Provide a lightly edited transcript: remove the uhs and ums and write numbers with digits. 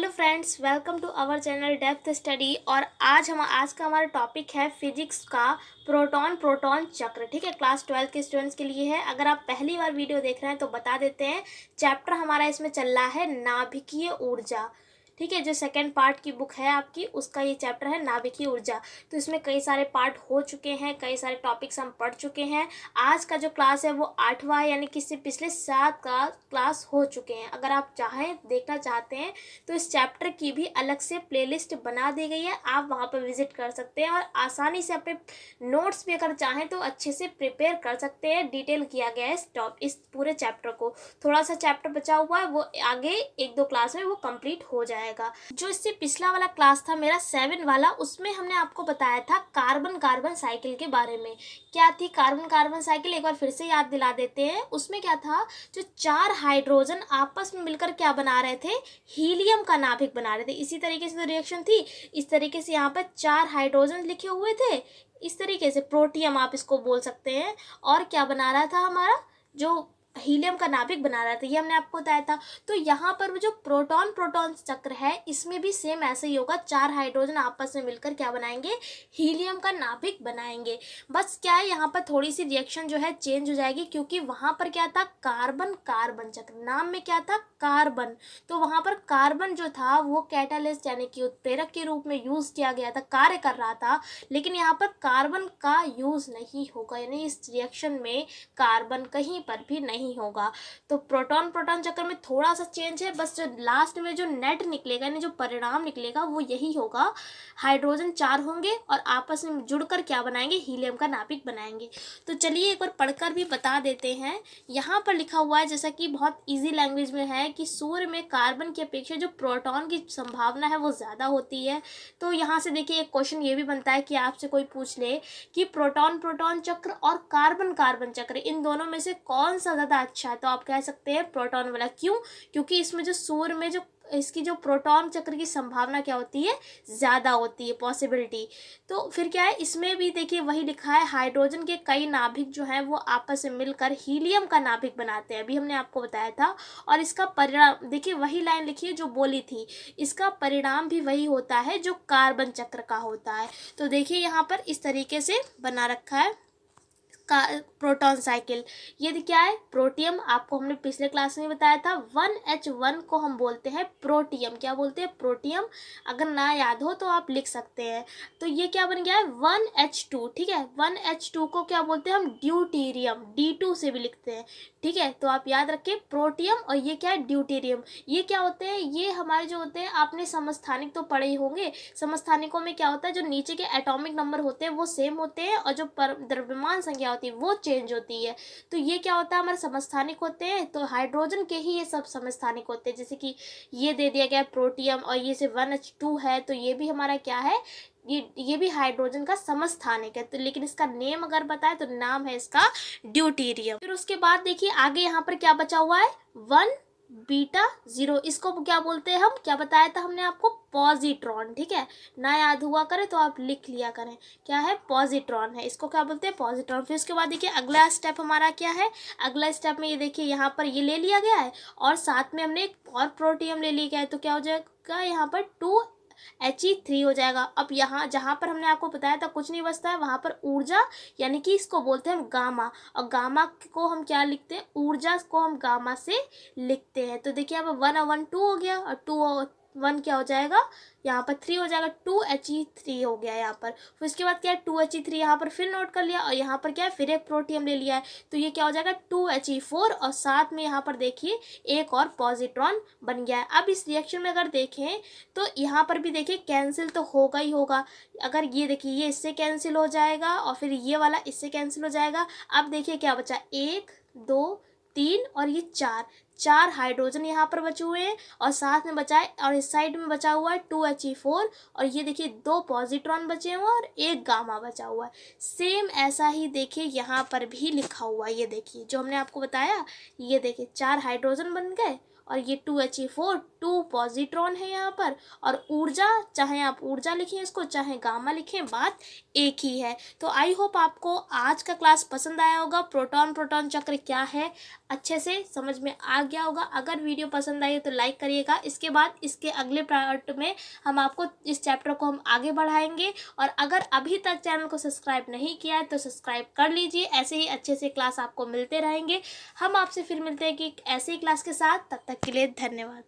Hello friends, welcome to our channel depth study. और आज का हमारा टॉपिक है फिजिक्स का प्रोटॉन प्रोटॉन चक्र। ठीक है, क्लास 12 के स्टूडेंट्स के लिए है। अगर आप पहली बार वीडियो देख रहे हैं तो बता देते हैं, चैप्टर हमारा इसमें चल रहा है नाभिकीय ऊर्जा। ठीक है, जो सेकंड पार्ट की बुक है आपकी, उसका ये चैप्टर है नाभिकीय ऊर्जा। तो इसमें कई सारे पार्ट हो चुके हैं, कई सारे टॉपिक्स हम पढ़ चुके हैं। आज का जो क्लास है वो 8वां है, यानी कि इससे पिछले 7 का क्लास हो चुके हैं। अगर आप देखना चाहते हैं तो इस चैप्टर की भी अलग से प्लेलिस्ट बना दी गई है, आप वहाँ पर विजिट कर सकते हैं और आसानी से अपने नोट्स भी अगर चाहें तो अच्छे से प्रिपेयर कर सकते हैं। डिटेल किया गया है इस पूरे चैप्टर को। थोड़ा सा चैप्टर बचा हुआ है, वो आगे 1-2 क्लास में वो कंप्लीट हो जाएगा। जो इससे पिछला वाला क्लास था मेरा 7 वाला, उसमें हमने आपको बताया था कार्बन कार्बन साइकिल के बारे में। क्या थी कार्बन कार्बन साइकिल, एक बार फिर से याद दिला देते हैं। उसमें क्या था, जो 4 हाइड्रोजन आपस में मिलकर क्या बना रहे थे, हीलियम का नाभिक बना रहे थे। इसी तरीके से तो रिएक्शन थी। इस तरीके से यहाँ पर 4 हाइड्रोजन लिखे हुए थे, इस तरीके से प्रोटियम आप इसको बोल सकते हैं। और क्या बना रहा था हमारा, जो हीलियम का नाभिक बना रहा था, ये हमने आपको बताया था। तो यहाँ पर वो जो प्रोटॉन प्रोटॉन चक्र है, इसमें भी सेम ऐसे ही होगा। 4 हाइड्रोजन आपस में मिलकर क्या बनाएंगे, हीलियम का नाभिक बनाएंगे। बस क्या है, यहाँ पर थोड़ी सी रिएक्शन जो है चेंज हो जाएगी, क्योंकि वहाँ पर क्या था, कार्बन कार्बन चक्र, नाम में क्या था, कार्बन। तो वहाँ पर कार्बन जो था वो कैटालिस्ट यानी कि उत्प्रेरक के रूप में यूज किया गया था, कार्य कर रहा था। लेकिन यहाँ पर कार्बन का यूज नहीं होगा, यानी इस रिएक्शन में कार्बन कहीं पर भी नहीं होगा। तो प्रोटॉन प्रोटॉन चक्र में थोड़ा सा चेंज है, बस जो लास्ट में जो नेट निकलेगा, यानी जो परिणाम निकलेगा वो यही होगा। हाइड्रोजन 4 होंगे और आपस में जुड़कर क्या बनाएंगे, हीलियम का नाभिक बनाएंगे। तो चलिए एक बार पढ़कर भी बता देते हैं। यहाँ पर लिखा हुआ है, जैसा कि बहुत इजी लैंग्वेज में है, कि सूर्य में कार्बन की अपेक्षा जो प्रोटॉन की संभावना है वो ज़्यादा होती है। तो यहाँ से देखिए एक क्वेश्चन ये भी बनता है कि आपसे कोई पूछ ले कि प्रोटॉन प्रोटॉन चक्र और कार्बन कार्बन चक्र, इन दोनों में से कौन सा ज़्यादा अच्छा है, तो आप कह सकते हैं प्रोटॉन वाला। क्यों? क्योंकि इसमें जो सूर्य में जो इसकी जो प्रोटॉन चक्र की संभावना क्या होती है, ज़्यादा होती है, पॉसिबिलिटी। तो फिर क्या है, इसमें भी देखिए वही लिखा है, हाइड्रोजन के कई नाभिक जो हैं वो आपस में मिलकर हीलियम का नाभिक बनाते हैं, अभी हमने आपको बताया था। और इसका परिणाम देखिए, वही लाइन लिखिए जो बोली थी, इसका परिणाम भी वही होता है जो कार्बन चक्र का होता है। तो देखिए यहाँ पर इस तरीके से बना रखा है का प्रोटॉन साइकिल। ये क्या है, प्रोटियम, आपको हमने पिछले क्लास में बताया था। 1H1 को हम बोलते हैं प्रोटियम। क्या बोलते हैं, प्रोटियम। अगर ना याद हो तो आप लिख सकते हैं। तो ये क्या बन गया है, 1H2। ठीक है, 1H2 को क्या बोलते हैं हम, ड्यूटीरियम, D2 से भी लिखते हैं। ठीक है, तो आप याद रखें, प्रोटियम और ये क्या है, ड्यूटीरियम। ये क्या होते हैं, ये हमारे जो होते हैं, आपने समस्थानिक तो पढ़े ही होंगे। समस्थानिकों में क्या होता है, जो नीचे के एटॉमिक नंबर होते हैं वो सेम होते हैं, और जो द्रव्यमान संख्या होती है वो चेंज होती है। तो ये क्या होता है, हमारे समस्थानिक होते हैं। तो हाइड्रोजन के ही ये सब समस्थानिक होते हैं। जैसे कि ये दे दिया गया प्रोटियम, और ये से 1H2 है, तो ये भी हमारा क्या है, ये भी हाइड्रोजन का समस्थानिक है। तो लेकिन इसका नेम अगर बताए तो नाम है इसका ड्यूटीरियम। फिर उसके बाद देखिए आगे यहाँ पर क्या बचा हुआ है, 1β0। इसको क्या बोलते हैं हम, क्या बताया था हमने आपको, पॉजिट्रॉन। ठीक है, ना याद हुआ करे तो आप लिख लिया करें, क्या है, पॉजिट्रॉन है, इसको क्या बोलते हैं, पॉजिट्रॉन। फिर उसके बाद देखिए अगला स्टेप हमारा क्या है, अगला स्टेप में ये देखिए यहाँ पर ये ले लिया गया है, और साथ में हमने एक और प्रोटियम ले लिया गया है। तो क्या हो जाएगा, यहाँ पर 2He3 हो जाएगा। अब यहाँ जहाँ पर हमने आपको बताया था कुछ नहीं बचता है, वहाँ पर ऊर्जा, यानी कि इसको बोलते हैं हम गामा, और गामा को हम क्या लिखते हैं, ऊर्जा को हम गामा से लिखते हैं। तो देखिए यहाँ पर 1/2 हो गया, और 2/1 क्या हो जाएगा, यहाँ पर 3 हो जाएगा, 2He3 हो गया यहाँ पर। फिर उसके बाद क्या है, 2He3 यहाँ पर फिर नोट कर लिया, और यहाँ पर क्या है, फिर एक प्रोटियम ले लिया है। तो ये क्या हो जाएगा, 2He4, और साथ में यहाँ पर देखिए एक और पॉजिट्रॉन बन गया है। अब इस रिएक्शन में अगर देखें तो यहाँ पर भी देखिए कैंसिल तो होगा ही होगा। अगर ये देखिए, ये इससे कैंसिल हो जाएगा, और फिर ये वाला इससे कैंसिल हो जाएगा। अब देखिए क्या बचा, 1 2 3 और ये 4 हाइड्रोजन यहाँ पर बचे हुए हैं, और साथ में बचा है, और इस साइड में बचा हुआ है 2He4, और ये देखिए 2 पॉजिट्रॉन बचे हुए हैं और एक गामा बचा हुआ है। सेम ऐसा ही देखिए यहाँ पर भी लिखा हुआ है, ये देखिए जो हमने आपको बताया, ये देखिए 4 हाइड्रोजन बन गए, और ये 2He4 टू पॉजिट्रॉन है यहाँ पर, और ऊर्जा चाहे आप ऊर्जा लिखें इसको चाहे गामा लिखें, बात एक ही है। तो आई होप आपको आज का क्लास पसंद आया होगा। प्रोटॉन प्रोटॉन चक्र क्या है अच्छे से समझ में आ गया होगा। अगर वीडियो पसंद आई तो लाइक करिएगा। इसके बाद इसके अगले पार्ट में हम आपको इस चैप्टर को हम आगे बढ़ाएंगे। और अगर अभी तक चैनल को सब्सक्राइब नहीं किया है तो सब्सक्राइब कर लीजिए। ऐसे ही अच्छे से क्लास आपको मिलते रहेंगे। हम आपसे फिर मिलते हैं कि ऐसे ही क्लास के साथ। तब तक के लिए धन्यवाद।